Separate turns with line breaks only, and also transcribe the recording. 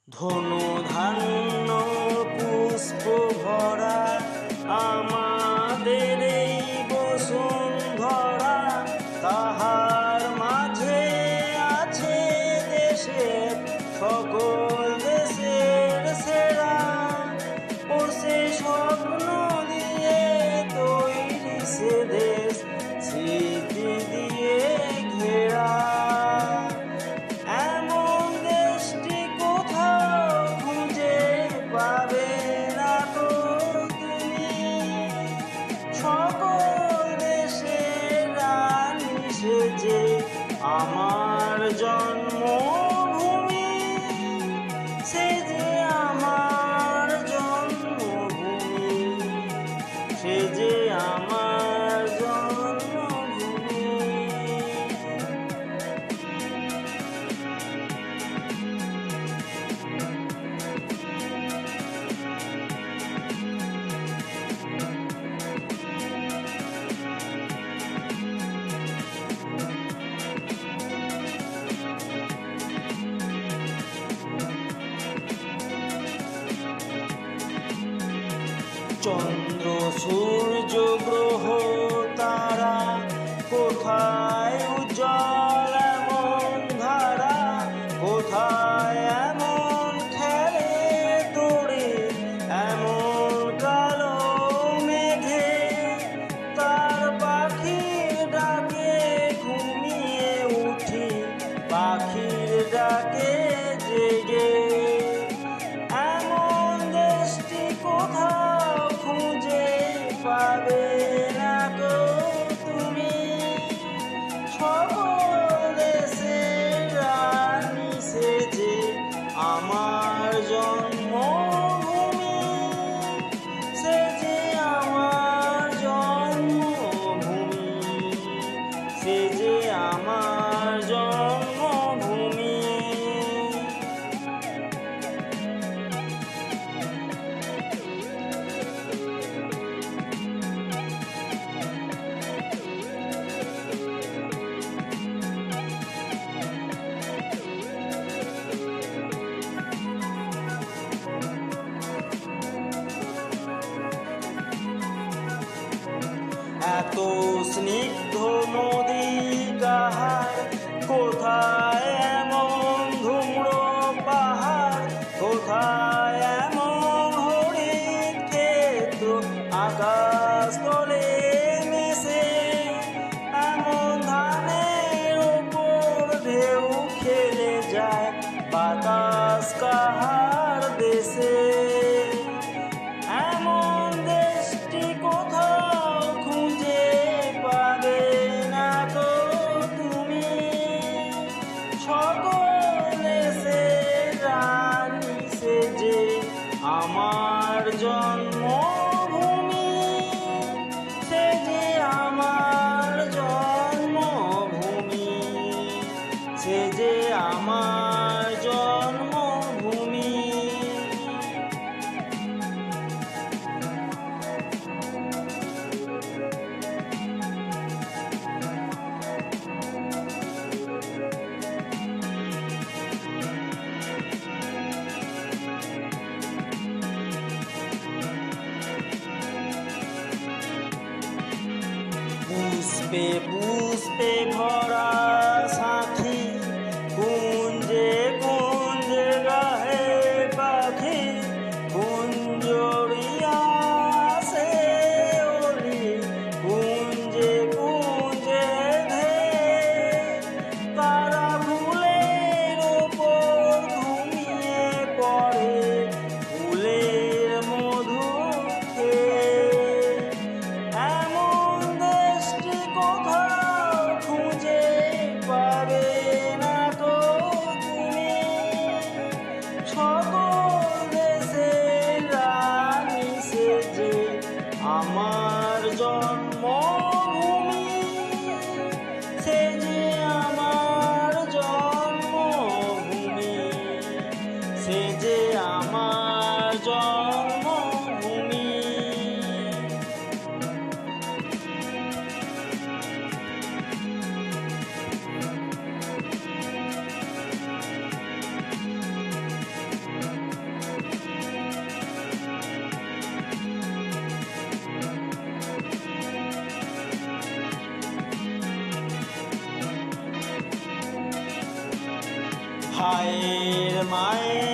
ধনুধান্য পুষ্প ভরা আমাদের এই বসুন্ধরা, তাহার মাঝে আছে দেশের সকল দেশের সেরা। ও সে স্বপ্ন দিয়ে তৈরি সে দেশ, স্মৃতি দিয়ে ঘেরা। এমন দেশটি কোথাও খুঁজে পাবে না তো তুমি। সকল দেশের রানী সেজে আমার জন্মভূমি, সে যে আমার জন্মভূমি, সে যে আমার জন্মভূমি। চন্দ্র সূর্য গ্রহ তারা কোথায় উজ্জ্বল এমন ধারা, কোথায় এমন খেলে তোরে এমন কালো মেঘে। তার পাখির ডাকে ঘুমিয়ে উঠি, পাখির ডাকে জেগে। এমন দেশটি কোথাও খুঁজে পাবে না গো তুমি। সকল দেশের রানী সেজে আমার জন্মভূমি, সে যে আমার জন্মভূমি, সে যে আমার জন্মভূমি। এত স্নিগ্ধ নদী কাহার, কোথায় এমন ধূম্র পাহাড়, কোথায় এমন হরিণ ক্ষেত্র আকাশ তলে মেশে। এমন ধানের ওপর ঢেউ খেলে যায় বাতাস কাহার দেশে। এমন দেশটি কোথাও খুঁজে পাবে না তো তুমি। সকল দেশের রানী সেজে আমার জন্মভূমি, সে যে আমার জন্মভূমি, সে যে আমার জন্মভূমি। পুষ্পে পুষ্পে ভরা সাথী, কুঞ্জে কুঞ্জে গাহে পাখি। কুঞ্জরিয়া সে ওলি কুঞ্জে কুঞ্জে ধে। তারা ফুলের ওপর ঘুমিয়ে পড়ে, ফুলের মধু খেয়ে। এমন দেশটি কোথাও খুঁজে পাবে না তো তুমি। সকল দেশের রানী সেজে আমার জন্মভূমি, সে যে আমার জন্মভূমি, সে যে আমার জন্মভূমি। হায়ের মায়ের